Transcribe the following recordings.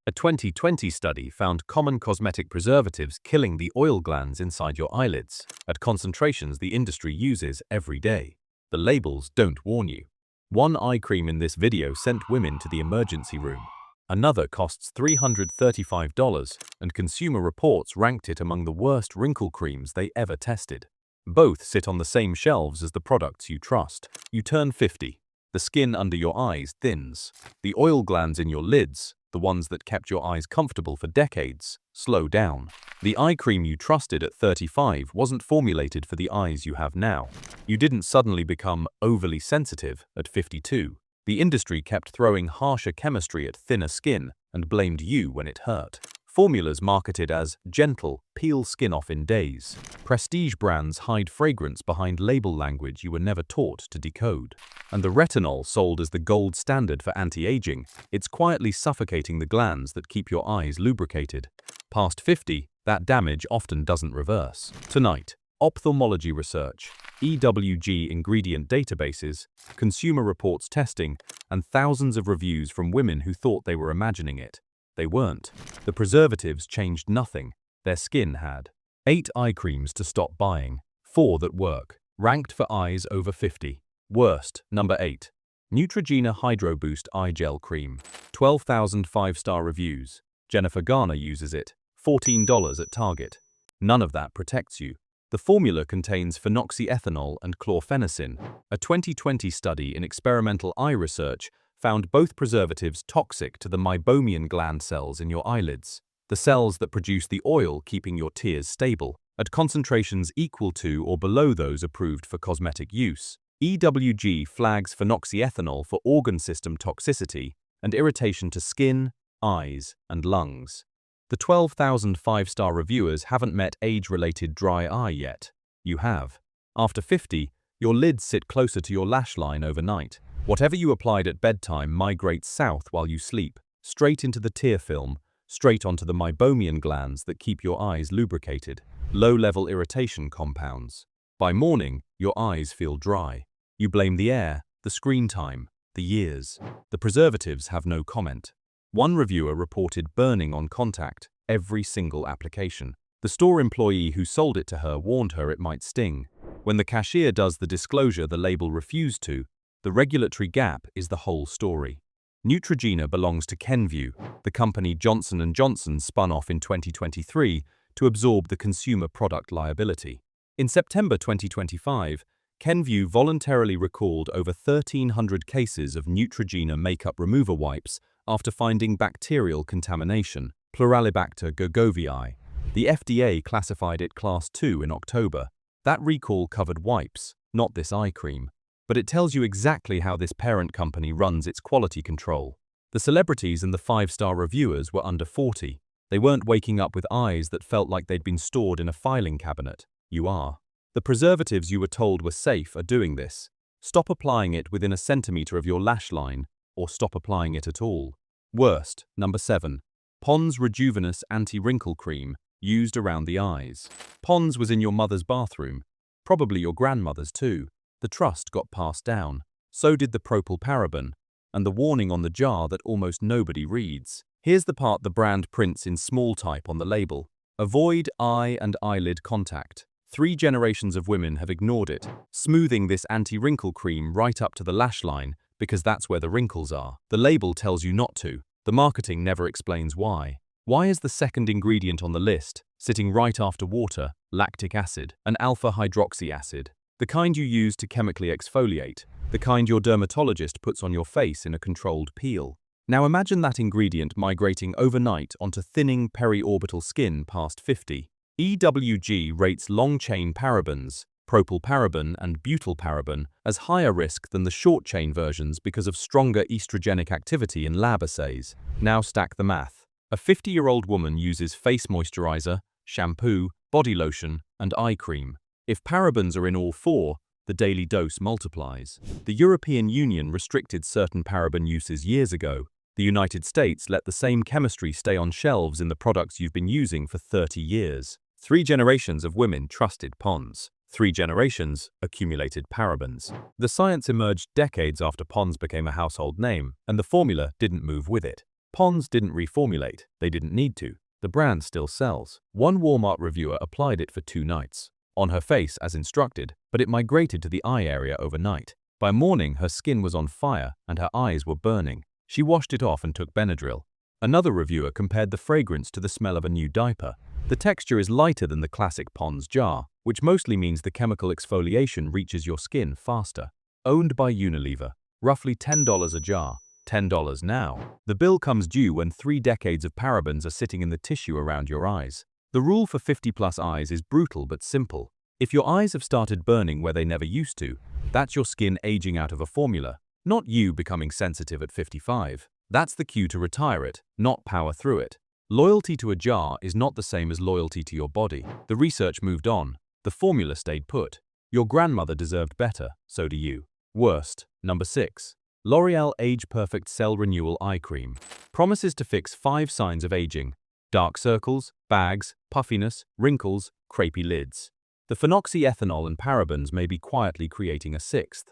A 2020 study found common cosmetic preservatives killing the oil glands inside your eyelids at concentrations the industry uses every day. The labels don't warn you. One eye cream in this video sent women to the emergency room. Another costs $335, and Consumer Reports ranked it among the worst wrinkle creams they ever tested. Both sit on the same shelves as the products you trust. You turn 50. The skin under your eyes thins. The oil glands in your lids, the ones that kept your eyes comfortable for decades, slow down. The eye cream you trusted at 35 wasn't formulated for the eyes you have now. You didn't suddenly become overly sensitive at 52. The industry kept throwing harsher chemistry at thinner skin and blamed you when it hurt. Formulas marketed as gentle, peel skin off in days. Prestige brands hide fragrance behind label language you were never taught to decode. And the retinol sold as the gold standard for anti-aging, it's quietly suffocating the glands that keep your eyes lubricated. Past 50, that damage often doesn't reverse. Tonight, ophthalmology research, EWG ingredient databases, Consumer Reports testing, and thousands of reviews from women who thought they were imagining it. They weren't. The preservatives changed nothing. Their skin had. 8 eye creams to stop buying. 4 that work. Ranked for eyes over 50. Worst, number 8. Neutrogena Hydro Boost Eye Gel Cream. 12,000 5-star reviews. Jennifer Garner uses it. $14 at Target. None of that protects you. The formula contains phenoxyethanol and chlorphenicin. A 2020 study in experimental eye research found both preservatives toxic to the meibomian gland cells in your eyelids, the cells that produce the oil keeping your tears stable, at concentrations equal to or below those approved for cosmetic use. EWG flags phenoxyethanol for organ system toxicity and irritation to skin, eyes, and lungs. The 12,000 5-star reviewers haven't met age-related dry eye yet. You have. After 50, your lids sit closer to your lash line overnight. Whatever you applied at bedtime migrates south while you sleep, straight into the tear film, straight onto the meibomian glands that keep your eyes lubricated. Low-level irritation compounds. By morning, your eyes feel dry. You blame the air, the screen time, the years. The preservatives have no comment. One reviewer reported burning on contact every single application. The store employee who sold it to her warned her it might sting. When the cashier does the disclosure the label refused to, the regulatory gap is the whole story. Neutrogena belongs to Kenvue, the company Johnson & Johnson spun off in 2023 to absorb the consumer product liability. In September 2025, Kenvue voluntarily recalled over 1,300 cases of Neutrogena makeup remover wipes after finding bacterial contamination, Pluralibacter gergovii. The FDA classified it Class 2 in October. That recall covered wipes, not this eye cream. But it tells you exactly how this parent company runs its quality control. The celebrities and the 5-star reviewers were under 40. They weren't waking up with eyes that felt like they'd been stored in a filing cabinet. You are. The preservatives you were told were safe are doing this. Stop applying it within a centimeter of your lash line, or stop applying it at all. Worst, number 7. Pond's Rejuvenous Anti-Wrinkle Cream, used around the eyes. Pond's was in your mother's bathroom. Probably your grandmother's too. The trust got passed down. So did the propylparaben, and the warning on the jar that almost nobody reads. Here's the part the brand prints in small type on the label. Avoid eye and eyelid contact. 3 generations of women have ignored it, smoothing this anti-wrinkle cream right up to the lash line because that's where the wrinkles are. The label tells you not to. The marketing never explains why. Why is the second ingredient on the list, sitting right after water, lactic acid, and alpha-hydroxy acid? The kind you use to chemically exfoliate, the kind your dermatologist puts on your face in a controlled peel. Now imagine that ingredient migrating overnight onto thinning periorbital skin past 50. EWG rates long-chain parabens, propylparaben and butylparaben, as higher risk than the short-chain versions because of stronger estrogenic activity in lab assays. Now stack the math. A 50-year-old woman uses face moisturizer, shampoo, body lotion, and eye cream. If parabens are in all 4, the daily dose multiplies. The European Union restricted certain paraben uses years ago. The United States let the same chemistry stay on shelves in the products you've been using for 30 years. 3 generations of women trusted Pond's. 3 generations accumulated parabens. The science emerged decades after Pond's became a household name, and the formula didn't move with it. Pond's didn't reformulate. They didn't need to. The brand still sells. One Walmart reviewer applied it for 2 nights. On her face as instructed, but it migrated to the eye area overnight. By morning, her skin was on fire and her eyes were burning. She washed it off and took Benadryl. Another reviewer compared the fragrance to the smell of a new diaper. The texture is lighter than the classic Pond's jar, which mostly means the chemical exfoliation reaches your skin faster. Owned by Unilever. Roughly $10 a jar. $10 now. The bill comes due when 3 decades of parabens are sitting in the tissue around your eyes. The rule for 50-plus eyes is brutal but simple. If your eyes have started burning where they never used to, that's your skin aging out of a formula, not you becoming sensitive at 55. That's the cue to retire it, not power through it. Loyalty to a jar is not the same as loyalty to your body. The research moved on. The formula stayed put. Your grandmother deserved better, so do you. Worst. Number 6. L'Oreal Age Perfect Cell Renewal Eye Cream. Promises to fix 5 signs of aging. Dark circles, bags, puffiness, wrinkles, crepey lids. The phenoxyethanol and parabens may be quietly creating a 6th.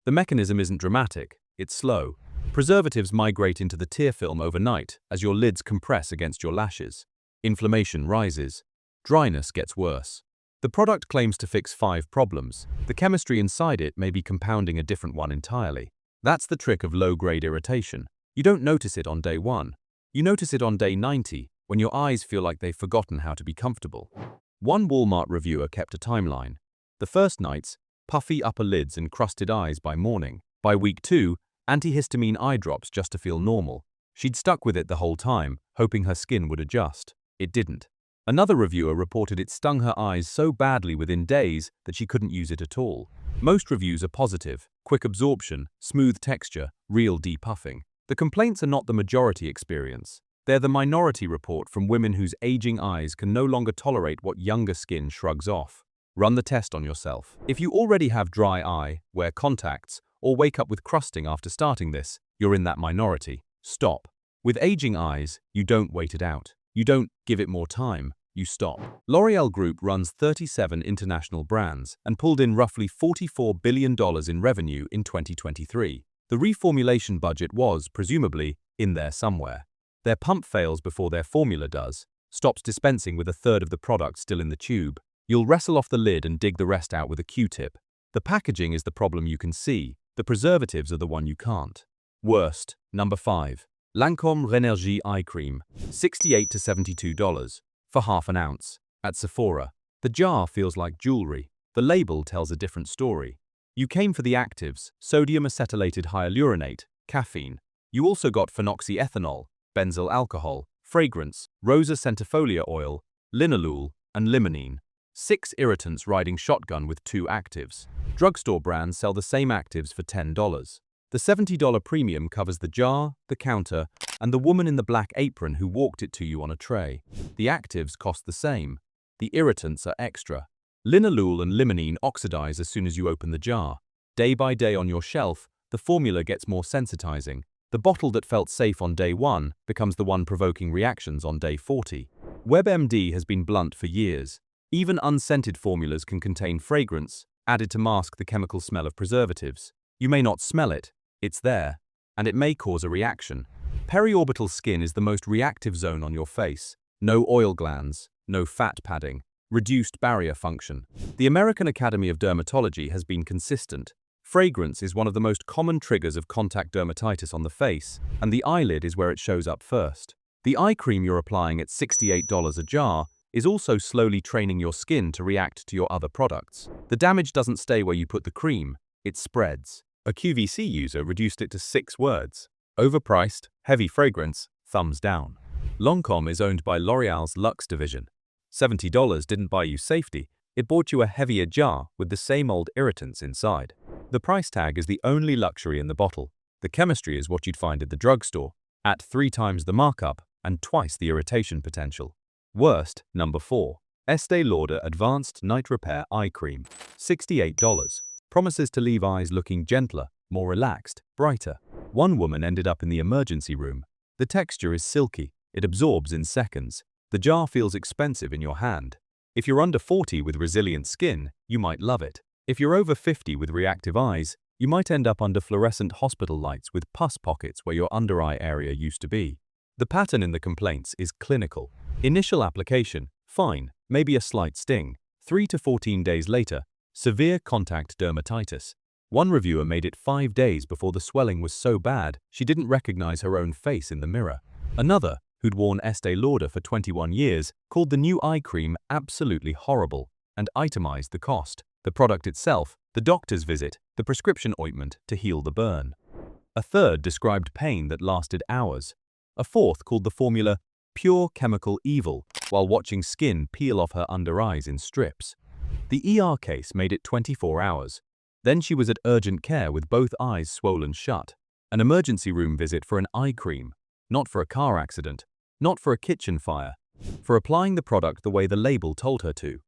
The mechanism isn't dramatic, it's slow. Preservatives migrate into the tear film overnight as your lids compress against your lashes. Inflammation rises. Dryness gets worse. The product claims to fix 5 problems. The chemistry inside it may be compounding a different one entirely. That's the trick of low-grade irritation. You don't notice it on day 1. You notice it on day 90, when your eyes feel like they've forgotten how to be comfortable. One Walmart reviewer kept a timeline. The first nights, puffy upper lids and crusted eyes by morning. By week 2, antihistamine eye drops just to feel normal. She'd stuck with it the whole time, hoping her skin would adjust. It didn't. Another reviewer reported it stung her eyes so badly within days that she couldn't use it at all. Most reviews are positive: quick absorption, smooth texture, real depuffing. The complaints are not the majority experience. They're the minority report from women whose aging eyes can no longer tolerate what younger skin shrugs off. Run the test on yourself. If you already have dry eye, wear contacts, or wake up with crusting after starting this, you're in that minority. Stop. With aging eyes, you don't wait it out. You don't give it more time. You stop. L'Oreal Group runs 37 international brands and pulled in roughly $44 billion in revenue in 2023. The reformulation budget was, presumably, in there somewhere. Their pump fails before their formula does, stops dispensing with a third of the product still in the tube. You'll wrestle off the lid and dig the rest out with a Q-tip. The packaging is the problem you can see. The preservatives are the one you can't. Worst. Number 5. Lancôme Rénergie Eye Cream. $68 to $72 for half an ounce. At Sephora. The jar feels like jewelry. The label tells a different story. You came for the actives: sodium acetylated hyaluronate, caffeine. You also got phenoxyethanol, benzyl alcohol, fragrance, rosa centifolia oil, linalool, and limonene. 6 irritants riding shotgun with 2 actives. Drugstore brands sell the same actives for $10. The $70 premium covers the jar, the counter, and the woman in the black apron who walked it to you on a tray. The actives cost the same. The irritants are extra. Linalool and limonene oxidize as soon as you open the jar. Day by day on your shelf, the formula gets more sensitizing. The bottle that felt safe on day 1 becomes the one provoking reactions on day 40. WebMD has been blunt for years. Even unscented formulas can contain fragrance, added to mask the chemical smell of preservatives. You may not smell it, it's there, and it may cause a reaction. Periorbital skin is the most reactive zone on your face. No oil glands, no fat padding, reduced barrier function. The American Academy of Dermatology has been consistent. Fragrance is one of the most common triggers of contact dermatitis on the face, and the eyelid is where it shows up first. The eye cream you're applying at $68 a jar is also slowly training your skin to react to your other products. The damage doesn't stay where you put the cream, it spreads. A QVC user reduced it to 6 words. Overpriced, heavy fragrance, thumbs down. Lancôme is owned by L'Oreal's Luxe division. $70 didn't buy you safety, it bought you a heavier jar with the same old irritants inside. The price tag is the only luxury in the bottle. The chemistry is what you'd find at the drugstore, at 3 times the markup and twice the irritation potential. Worst. Number 4. Estée Lauder Advanced Night Repair Eye Cream. $68. Promises to leave eyes looking gentler, more relaxed, brighter. One woman ended up in the emergency room. The texture is silky. It absorbs in seconds. The jar feels expensive in your hand. If you're under 40 with resilient skin, you might love it. If you're over 50 with reactive eyes, you might end up under fluorescent hospital lights with pus pockets where your under eye area used to be. The pattern in the complaints is clinical. Initial application, fine, maybe a slight sting. 3 to 14 days later, severe contact dermatitis. One reviewer made it 5 days before the swelling was so bad she didn't recognize her own face in the mirror. Another, who'd worn Estee Lauder for 21 years, called the new eye cream absolutely horrible and itemized the cost. The product itself, the doctor's visit, the prescription ointment to heal the burn. A third described pain that lasted hours. A fourth called the formula pure chemical evil while watching skin peel off her under eyes in strips. The ER case made it 24 hours. Then she was at urgent care with both eyes swollen shut. An emergency room visit for an eye cream, not for a car accident, not for a kitchen fire, for applying the product the way the label told her to.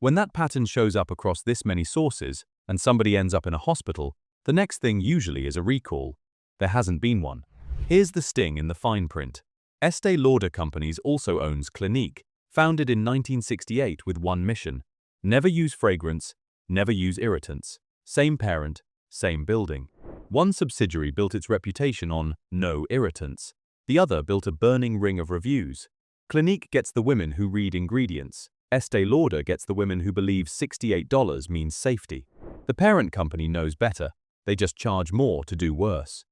When that pattern shows up across this many sources and somebody ends up in a hospital, the next thing usually is a recall. There hasn't been one. Here's the sting in the fine print. Estee Lauder Companies also owns Clinique, founded in 1968 with one mission: never use fragrance, never use irritants. Same parent, same building. One subsidiary built its reputation on no irritants. The other built a burning ring of reviews. Clinique gets the women who read ingredients. Estee Lauder gets the women who believe $68 means safety. The parent company knows better. They just charge more to do worse.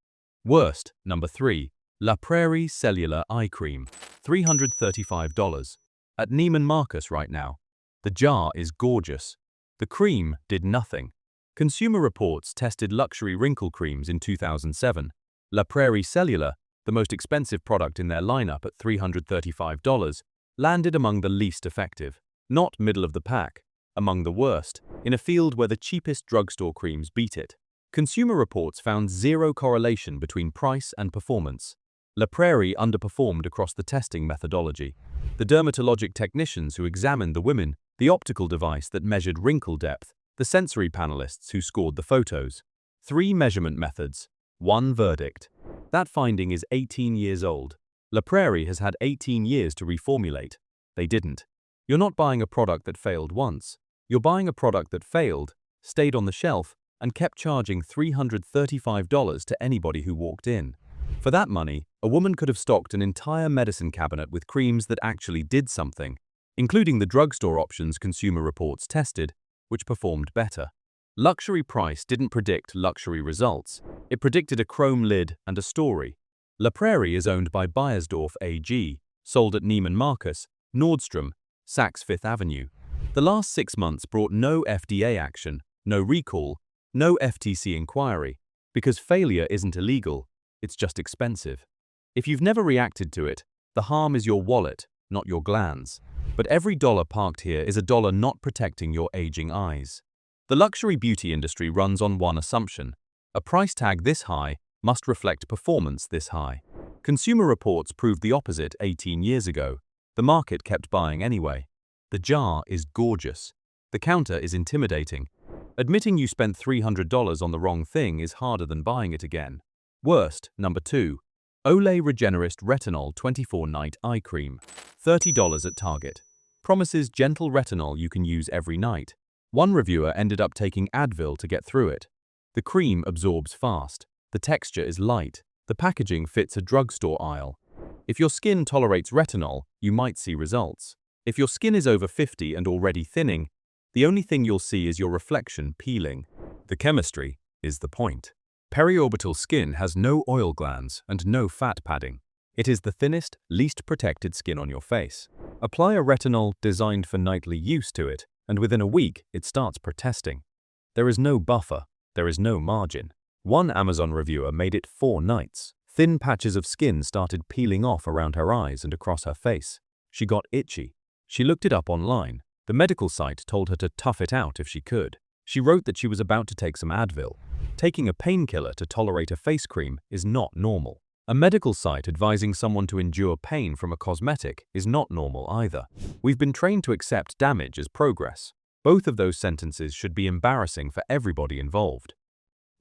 Worst, number 3. La Prairie Cellular Eye Cream, $335. At Neiman Marcus right now. The jar is gorgeous. The cream did nothing. Consumer Reports tested luxury wrinkle creams in 2007. La Prairie Cellular, the most expensive product in their lineup at $335, landed among the least effective. Not middle of the pack, among the worst, in a field where the cheapest drugstore creams beat it. Consumer Reports found zero correlation between price and performance. La Prairie underperformed across the testing methodology. The dermatologic technicians who examined the women, the optical device that measured wrinkle depth, the sensory panelists who scored the photos. 3 measurement methods, 1 verdict. That finding is 18 years old. La Prairie has had 18 years to reformulate. They didn't. You're not buying a product that failed once. You're buying a product that failed, stayed on the shelf, and kept charging $335 to anybody who walked in. For that money, a woman could have stocked an entire medicine cabinet with creams that actually did something, including the drugstore options Consumer Reports tested, which performed better. Luxury price didn't predict luxury results. It predicted a chrome lid and a story. La Prairie is owned by Beiersdorf AG, sold at Neiman Marcus, Nordstrom, Saks Fifth Avenue. The last 6 months brought no FDA action, no recall, no FTC inquiry, because failure isn't illegal, it's just expensive. If you've never reacted to it, the harm is your wallet, not your glands. But every dollar parked here is a dollar not protecting your aging eyes. The luxury beauty industry runs on one assumption: a price tag this high must reflect performance this high. Consumer Reports proved the opposite 18 years ago. The market kept buying anyway. The jar is gorgeous. The counter is intimidating. Admitting you spent $300 on the wrong thing is harder than buying it again. Worst, number 2. Olay Regenerist Retinol 24 Night Eye Cream, $30 at Target. Promises gentle retinol you can use every night. One reviewer ended up taking Advil to get through it. The cream absorbs fast. The texture is light. The packaging fits a drugstore aisle. If your skin tolerates retinol, you might see results. If your skin is over 50 and already thinning, the only thing you'll see is your reflection peeling. The chemistry is the point. Periorbital skin has no oil glands and no fat padding. It is the thinnest, least protected skin on your face. Apply a retinol designed for nightly use to it, and within a week it starts protesting. There is no buffer. There is no margin. One Amazon reviewer made it 4 nights. Thin patches of skin started peeling off around her eyes and across her face. She got itchy. She looked it up online. The medical site told her to tough it out if she could. She wrote that she was about to take some Advil. Taking a painkiller to tolerate a face cream is not normal. A medical site advising someone to endure pain from a cosmetic is not normal either. We've been trained to accept damage as progress. Both of those sentences should be embarrassing for everybody involved.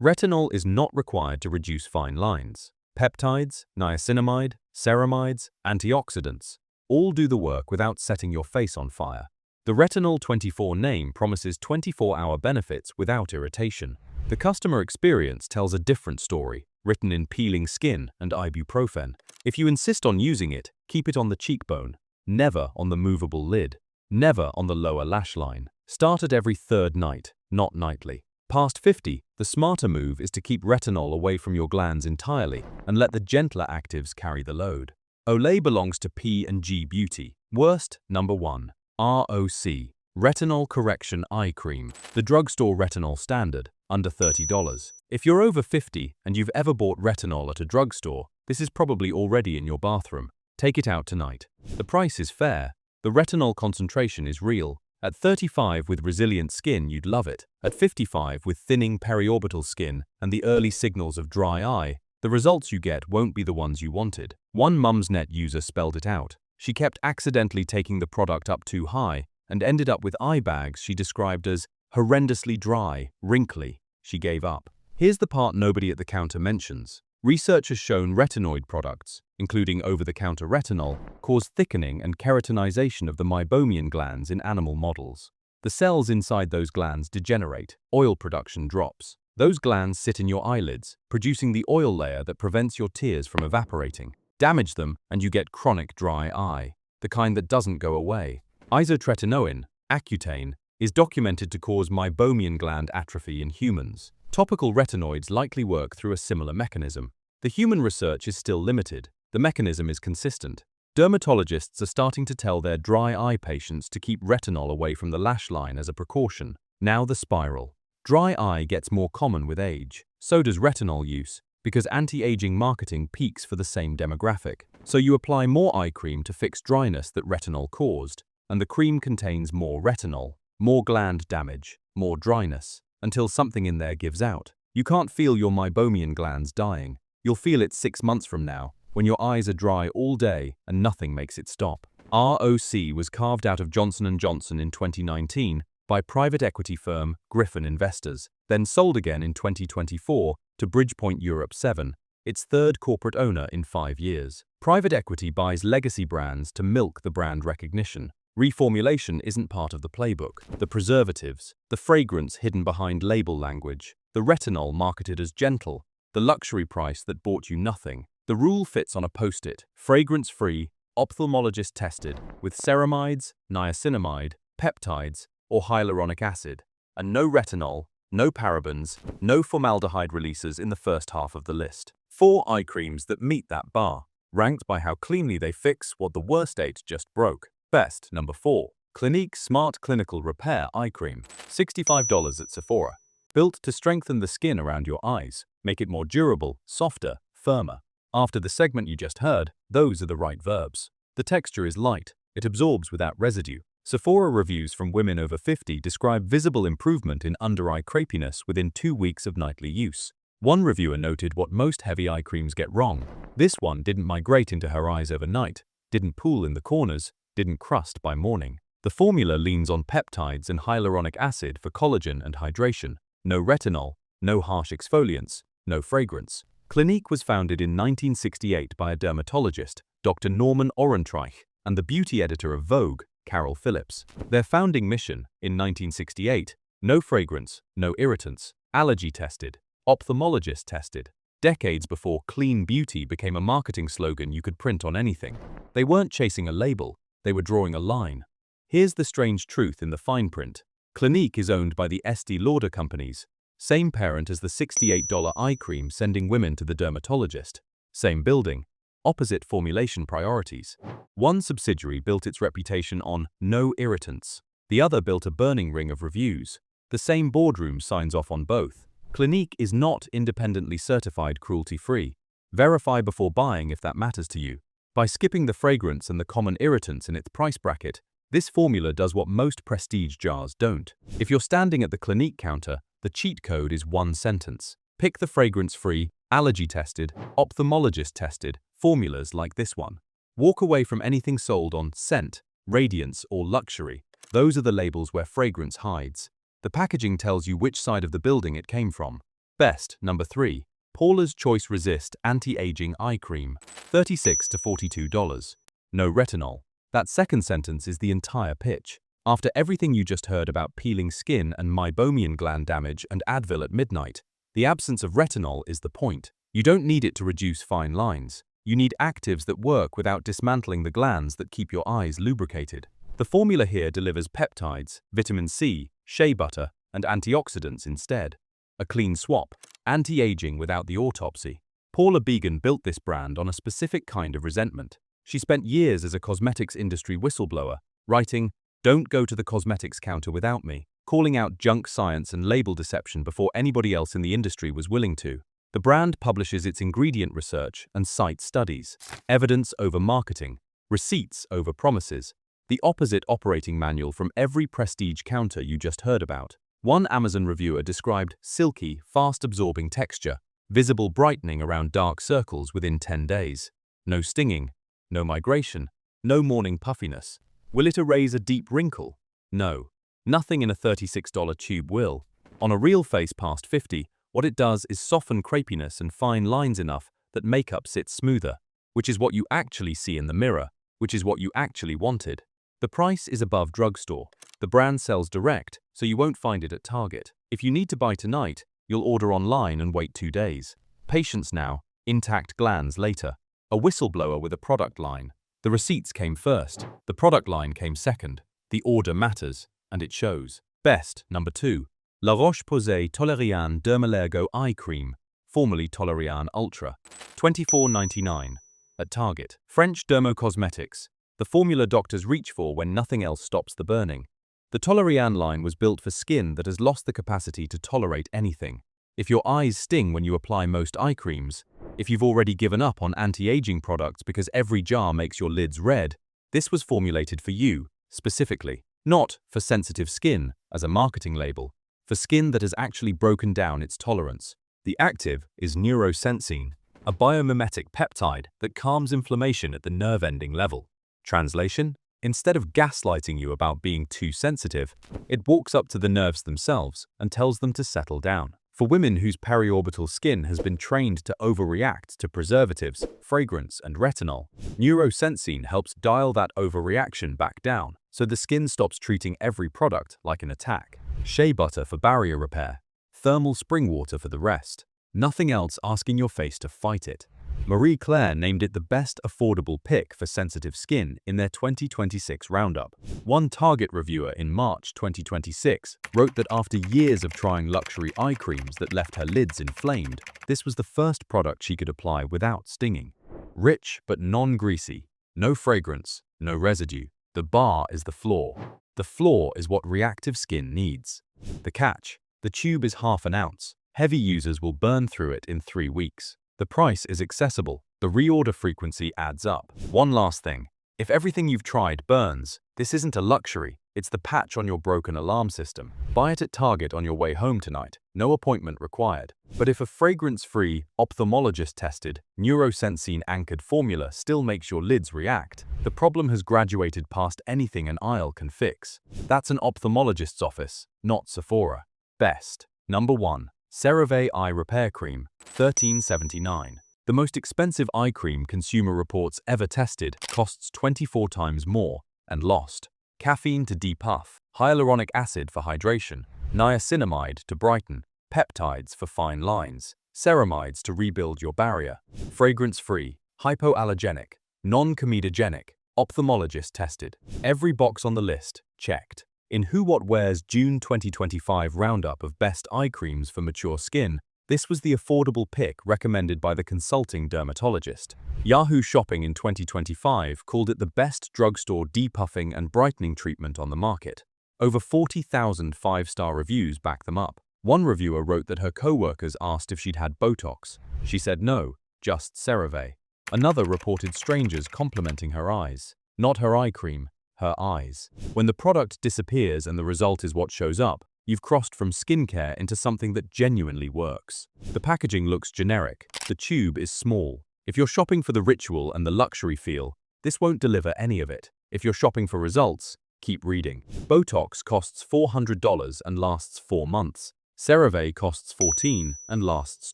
Retinol is not required to reduce fine lines. Peptides, niacinamide, ceramides, antioxidants all do the work without setting your face on fire. The Retinol 24 name promises 24-hour benefits without irritation. The customer experience tells a different story. written in peeling skin and ibuprofen. If you insist on using it, keep it on the cheekbone, never on the movable lid, never on the lower lash line. Start at every third night, not nightly. Past 50, the smarter move is to keep retinol away from your glands entirely and let the gentler actives carry the load. Olay belongs to P&G Beauty. Worst, number 1. ROC. Retinol Correction Eye Cream. The drugstore retinol standard, under $30. If you're over 50 and you've ever bought retinol at a drugstore, this is probably already in your bathroom. Take it out tonight. The price is fair. The retinol concentration is real. At 35 with resilient skin, you'd love it. At 55 with thinning periorbital skin and the early signals of dry eye, the results you get won't be the ones you wanted. One Mumsnet user spelled it out. She kept accidentally taking the product up too high and ended up with eye bags she described as horrendously dry, wrinkly. She gave up. Here's the part nobody at the counter mentions. Research has shown retinoid products, including over-the-counter retinol, cause thickening and keratinization of the meibomian glands in animal models. The cells inside those glands degenerate, oil production drops. Those glands sit in your eyelids, producing the oil layer that prevents your tears from evaporating. Damage them and you get chronic dry eye, the kind that doesn't go away. Isotretinoin, Accutane, is documented to cause meibomian gland atrophy in humans. Topical retinoids likely work through a similar mechanism. The human research is still limited. The mechanism is consistent. Dermatologists are starting to tell their dry eye patients to keep retinol away from the lash line as a precaution. Now the spiral. Dry eye gets more common with age. So does retinol use, because anti-aging marketing peaks for the same demographic. So you apply more eye cream to fix dryness that retinol caused, and the cream contains more retinol, more gland damage, more dryness, until something in there gives out. You can't feel your meibomian glands dying. You'll feel it 6 months from now, when your eyes are dry all day and nothing makes it stop. ROC was carved out of Johnson & Johnson in 2019 by private equity firm Griffin Investors, then sold again in 2024 to Bridgepoint Europe 7, its third corporate owner in 5 years. Private equity buys legacy brands to milk the brand recognition. Reformulation isn't part of the playbook. The preservatives, the fragrance hidden behind label language, the retinol marketed as gentle, the luxury price that bought you nothing. The rule fits on a post-it: fragrance-free, ophthalmologist tested, with ceramides, niacinamide, peptides, or hyaluronic acid, and no retinol, no parabens, no formaldehyde releases in the first half of the list. 4 eye creams that meet that bar, ranked by how cleanly they fix what the worst 8 just broke. Best, number 4. Clinique Smart Clinical Repair Eye Cream, $65 at Sephora. Built to strengthen the skin around your eyes, make it more durable, softer, firmer. After the segment you just heard, those are the right verbs. The texture is light, it absorbs without residue. Sephora reviews from women over 50 describe visible improvement in under-eye crepiness within 2 weeks of nightly use. One reviewer noted what most heavy eye creams get wrong. This one didn't migrate into her eyes overnight, didn't pool in the corners, didn't crust by morning. The formula leans on peptides and hyaluronic acid for collagen and hydration. No retinol, no harsh exfoliants, no fragrance. Clinique was founded in 1968 by a dermatologist, Dr. Norman Orentreich, and the beauty editor of Vogue, Carol Phillips. Their founding mission, in 1968, no fragrance, no irritants, allergy tested, ophthalmologist tested. Decades before clean beauty became a marketing slogan you could print on anything. They weren't chasing a label, they were drawing a line. Here's the strange truth in the fine print. Clinique is owned by the Estee Lauder companies, same parent as the $68 eye cream sending women to the dermatologist. Same building, opposite formulation priorities. One subsidiary built its reputation on no irritants. The other built a burning ring of reviews. The same boardroom signs off on both. Clinique is not independently certified cruelty-free. Verify before buying if that matters to you. By skipping the fragrance and the common irritants in its price bracket, this formula does what most prestige jars don't. If you're standing at the Clinique counter, the cheat code is one sentence. Pick the fragrance-free, allergy-tested, ophthalmologist-tested formulas like this one. Walk away from anything sold on scent, radiance, or luxury. Those are the labels where fragrance hides. The packaging tells you which side of the building it came from. Best, number 3. Paula's Choice Resist Anti-Aging Eye Cream, $36 to $42. No retinol. That second sentence is the entire pitch. After everything you just heard about peeling skin and meibomian gland damage and Advil at midnight, the absence of retinol is the point. You don't need it to reduce fine lines. You need actives that work without dismantling the glands that keep your eyes lubricated. The formula here delivers peptides, vitamin C, shea butter, and antioxidants instead. A clean swap, anti-aging without the autopsy. Paula Began built this brand on a specific kind of resentment. She spent years as a cosmetics industry whistleblower, writing, "Don't go to the cosmetics counter without me," calling out junk science and label deception before anybody else in the industry was willing to. The brand publishes its ingredient research and cites studies, evidence over marketing, receipts over promises, the opposite operating manual from every prestige counter you just heard about. One Amazon reviewer described silky, fast-absorbing texture, visible brightening around dark circles within 10 days. No stinging, no migration, no morning puffiness. Will it erase a deep wrinkle? No. Nothing in a $36 tube will. On a real face past 50, what it does is soften crepiness and fine lines enough that makeup sits smoother, which is what you actually see in the mirror, which is what you actually wanted. The price is above drugstore. The brand sells direct, so you won't find it at Target. If you need to buy tonight, you'll order online and wait 2 days. Patience now, intact glands later. A whistleblower with a product line. The receipts came first, the product line came second. The order matters, and it shows. Best, number 2. La Roche-Posay Toleriane Dermalergo Eye Cream, formerly Toleriane Ultra, $24.99 at Target. French dermocosmetics, the formula doctors reach for when nothing else stops the burning. The Toleriane line was built for skin that has lost the capacity to tolerate anything. If your eyes sting when you apply most eye creams, if you've already given up on anti-aging products because every jar makes your lids red, this was formulated for you, specifically. Not for sensitive skin, as a marketing label, for skin that has actually broken down its tolerance. The active is neurosensine, a biomimetic peptide that calms inflammation at the nerve-ending level. Translation: instead of gaslighting you about being too sensitive, it walks up to the nerves themselves and tells them to settle down. For women whose periorbital skin has been trained to overreact to preservatives, fragrance, and retinol, neurosensine helps dial that overreaction back down, so the skin stops treating every product like an attack. Shea butter for barrier repair, thermal spring water for the rest. Nothing else asking your face to fight it. Marie Claire named it the best affordable pick for sensitive skin in their 2026 roundup. One Target reviewer in March 2026 wrote that after years of trying luxury eye creams that left her lids inflamed, this was the first product she could apply without stinging. Rich but non-greasy, no fragrance, no residue. The bar is the floor. The floor is what reactive skin needs. The catch: the tube is half an ounce. Heavy users will burn through it in 3 weeks. The price is accessible. The reorder frequency adds up. One last thing. If everything you've tried burns, this isn't a luxury. It's the patch on your broken alarm system. Buy it at Target on your way home tonight. No appointment required. But if a fragrance-free, ophthalmologist-tested, neurosensine-anchored formula still makes your lids react, the problem has graduated past anything an aisle can fix. That's an ophthalmologist's office, not Sephora. Best. Number 1. CeraVe Eye Repair Cream, $13.79. The most expensive eye cream Consumer Reports ever tested costs 24 times more and lost. Caffeine to depuff, hyaluronic acid for hydration, niacinamide to brighten, peptides for fine lines, ceramides to rebuild your barrier. Fragrance-free, hypoallergenic, non-comedogenic, ophthalmologist tested. Every box on the list checked. In Who What Wear's June 2025 roundup of best eye creams for mature skin, this was the affordable pick recommended by the consulting dermatologist. Yahoo Shopping in 2025 called it the best drugstore depuffing and brightening treatment on the market. Over 40,000 5-star reviews back them up. One reviewer wrote that her co-workers asked if she'd had Botox. She said no, just CeraVe. Another reported strangers complimenting her eyes. Not her eye cream, her eyes. When the product disappears and the result is what shows up, you've crossed from skincare into something that genuinely works. The packaging looks generic. The tube is small. If you're shopping for the ritual and the luxury feel, this won't deliver any of it. If you're shopping for results, keep reading. Botox costs $400 and lasts 4 months. CeraVe costs $14 and lasts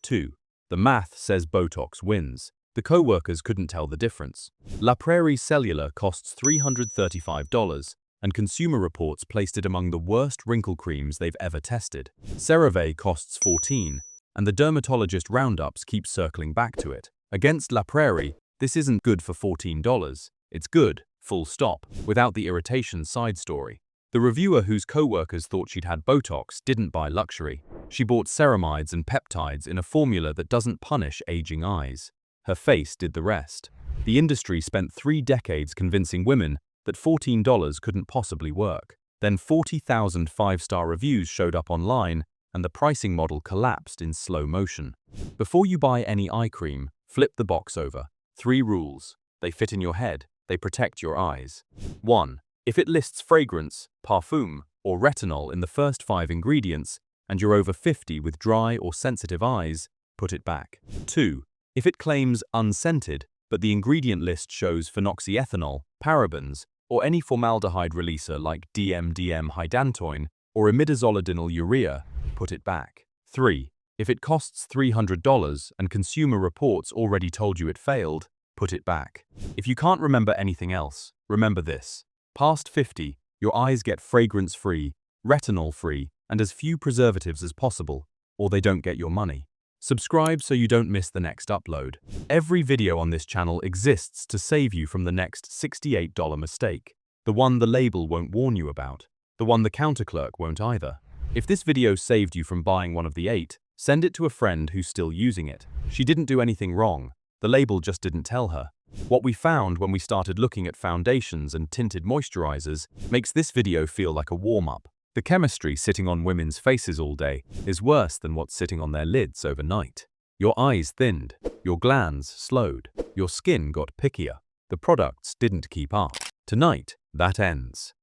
2. The math says Botox wins. The co-workers couldn't tell the difference. La Prairie Cellular costs $335, and Consumer Reports placed it among the worst wrinkle creams they've ever tested. CeraVe costs $14, and the dermatologist roundups keep circling back to it. Against La Prairie, this isn't good for $14. It's good, full stop, without the irritation side story. The reviewer whose co-workers thought she'd had Botox didn't buy luxury. She bought ceramides and peptides in a formula that doesn't punish aging eyes. Her face did the rest. The industry spent 3 decades convincing women that $14 couldn't possibly work. Then 40,000 5-star reviews showed up online, and the pricing model collapsed in slow motion. Before you buy any eye cream, flip the box over. 3 rules. They fit in your head. They protect your eyes. 1. If it lists fragrance, parfum, or retinol in the first 5 ingredients, and you're over 50 with dry or sensitive eyes, put it back. 2. If it claims unscented, but the ingredient list shows phenoxyethanol, parabens, or any formaldehyde releaser like DMDM hydantoin or imidazolidinal urea, put it back. 3. If it costs $300 and Consumer Reports already told you it failed, put it back. If you can't remember anything else, remember this. Past 50, your eyes get fragrance-free, retinol-free, and as few preservatives as possible, or they don't get your money. Subscribe so you don't miss the next upload. Every video on this channel exists to save you from the next $68 mistake. The one the label won't warn you about. The one the counter clerk won't either. If this video saved you from buying one of the 8, send it to a friend who's still using it. She didn't do anything wrong. The label just didn't tell her. What we found when we started looking at foundations and tinted moisturizers makes this video feel like a warm-up. The chemistry sitting on women's faces all day is worse than what's sitting on their lids overnight. Your eyes thinned, your glands slowed, your skin got pickier. The products didn't keep up. Tonight, that ends.